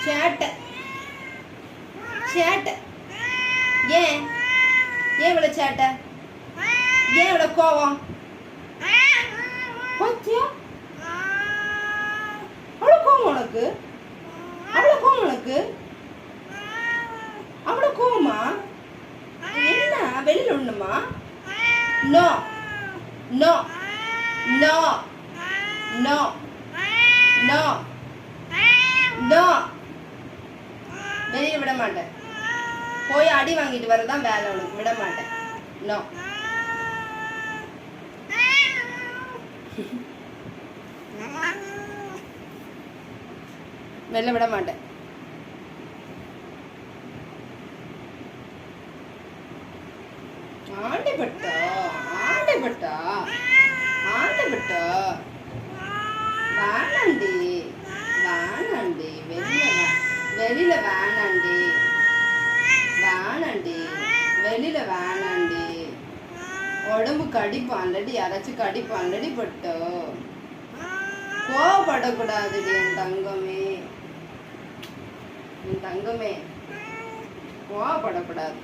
சேட்டை சேட்டை. ஏன் ஏன் இவ்வளோ சேட்டை? ஏன் இவ்வளோ கோவம்? பத்தியா அவ்வளோ கோவம் உனக்கு? அவ்வளோ கோவம் உனக்கு? அவ்வளோ கோவமா? என்ன வெளியில் ஒண்ணுமா? No no no no no no, வெளியே விட மாட்டேன். போய் அடி வாங்கிட்டு வரதான் வேலை உனக்கு. விட மாட்டேன். நோ. வெளில விட மாட்டேன். ஆண்டிப்பட்டா ஆண்டிப்பட்டா ஆண்டிப்பட்டா வேணாண்டி வேணாண்டி, வெளியில வேணாண்டி வேணாண்டி, வெளியில வேணாண்டி. உடம்பு கடிப்பான்லடி, யாராச்சும் கடிப்பான்லடி பட்டோ. கோவப்படக்கூடாதுடி என் தங்கமே, என் தங்கமே, கோவப்படக்கூடாது.